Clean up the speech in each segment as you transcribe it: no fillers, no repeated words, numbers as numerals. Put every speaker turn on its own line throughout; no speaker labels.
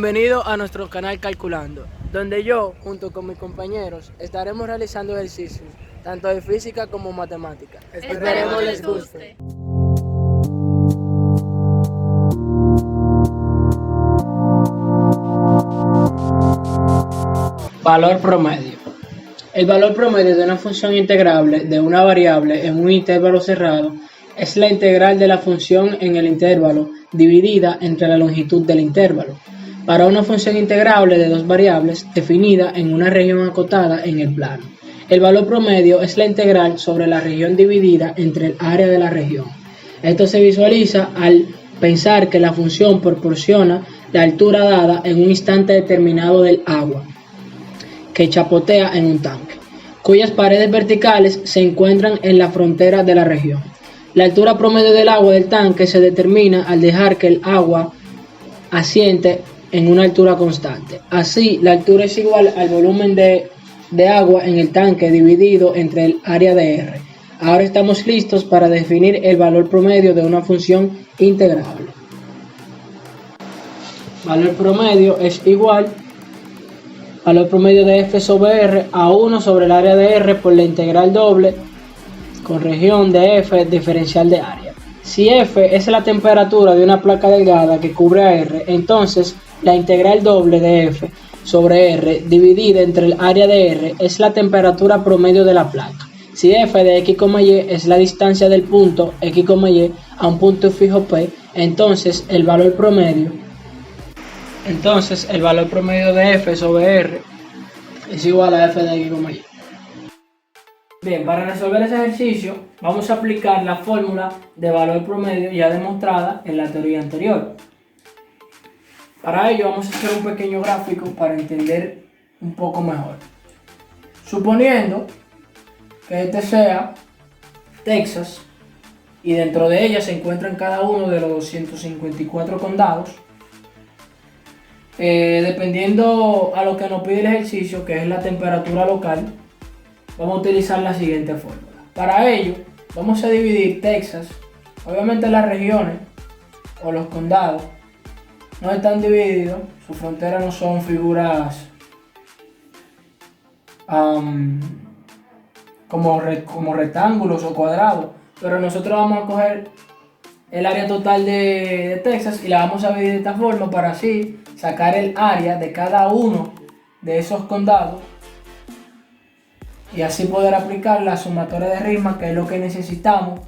Bienvenido a nuestro canal Calculando, donde yo, junto con mis compañeros, estaremos realizando ejercicios, tanto de física como matemática. Esperemos les guste. Valor promedio. El valor promedio de una función integrable de una variable en un intervalo cerrado es la integral de la función en el intervalo dividida entre la longitud del intervalo. Para una función integrable de dos variables definida en una región acotada en el plano, el valor promedio es la integral sobre la región dividida entre el área de la región. Esto se visualiza al pensar que la función proporciona la altura dada en un instante determinado del agua que chapotea en un tanque, cuyas paredes verticales se encuentran en la frontera de la región. La altura promedio del agua del tanque se determina al dejar que el agua asiente en una altura constante. Así, la altura es igual al volumen de agua en el tanque dividido entre el área de R. Ahora estamos listos para definir el valor promedio de una función integrable. Valor promedio es igual valor promedio de f sobre r a 1 sobre el área de r por la integral doble con región de f diferencial de área. Si f es la temperatura de una placa delgada que cubre a r, entonces la integral doble de f sobre r dividida entre el área de r es la temperatura promedio de la placa. Si f de x, y es la distancia del punto x, y a un punto fijo P, entonces el valor promedio de f sobre r es igual a f de x, y. Bien, para resolver ese ejercicio vamos a aplicar la fórmula de valor promedio ya demostrada en la teoría anterior. Para ello vamos a hacer un pequeño gráfico para entender un poco mejor. Suponiendo que este sea Texas y dentro de ella se encuentran cada uno de los 254 condados, dependiendo a lo que nos pide el ejercicio, que es la temperatura local, vamos a utilizar la siguiente fórmula. Para ello, vamos a dividir Texas. Obviamente las regiones o los condados no están divididos, sus fronteras no son figuras como rectángulos o cuadrados, pero nosotros vamos a coger el área total de Texas y la vamos a dividir de esta forma para así sacar el área de cada uno de esos condados y así poder aplicar la sumatoria de Riemann, que es lo que necesitamos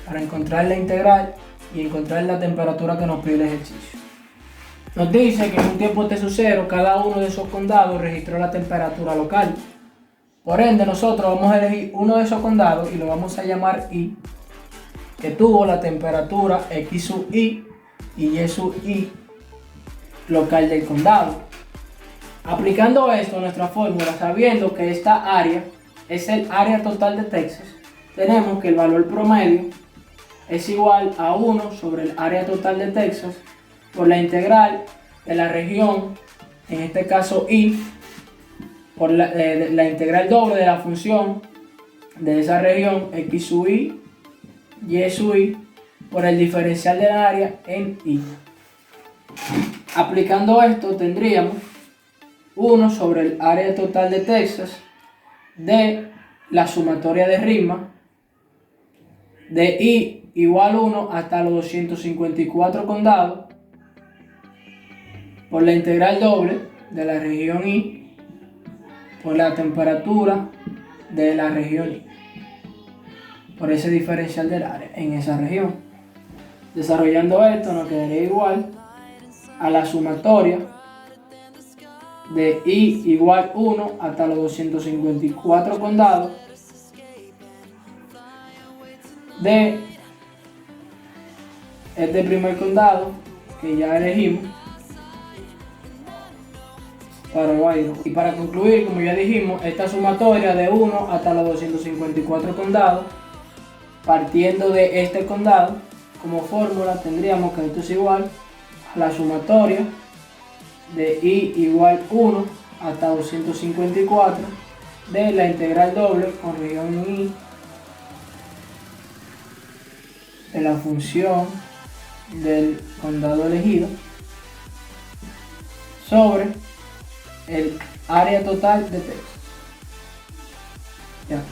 para encontrar la integral y encontrar la temperatura que nos pide el ejercicio. Nos dice que en un tiempo T0 cada uno de esos condados registró la temperatura local. Por ende, nosotros vamos a elegir uno de esos condados y lo vamos a llamar I, que tuvo la temperatura X sub I y Y sub I local del condado. Aplicando esto a nuestra fórmula, sabiendo que esta área es el área total de Texas, tenemos que el valor promedio es igual a 1 sobre el área total de Texas por la integral de la región, en este caso I, por la integral doble de la función de esa región X sub I, Y sub I, por el diferencial del área en I. Aplicando esto tendríamos 1 sobre el área total de Texas de la sumatoria de Riemann de I igual 1 hasta los 254 condados por la integral doble de la región I por la temperatura de la región I por ese diferencial del área en esa región. Desarrollando esto nos quedaría igual a la sumatoria de I igual 1 hasta los 254 condados de este primer condado que ya elegimos para Guairo. Y para concluir, como ya dijimos, esta sumatoria de 1 hasta los 254 condados, partiendo de este condado, como fórmula tendríamos que esto es igual a la sumatoria de I igual 1 hasta 254 de la integral doble con región I de la función del condado elegido sobre el área total de Texas. Ya.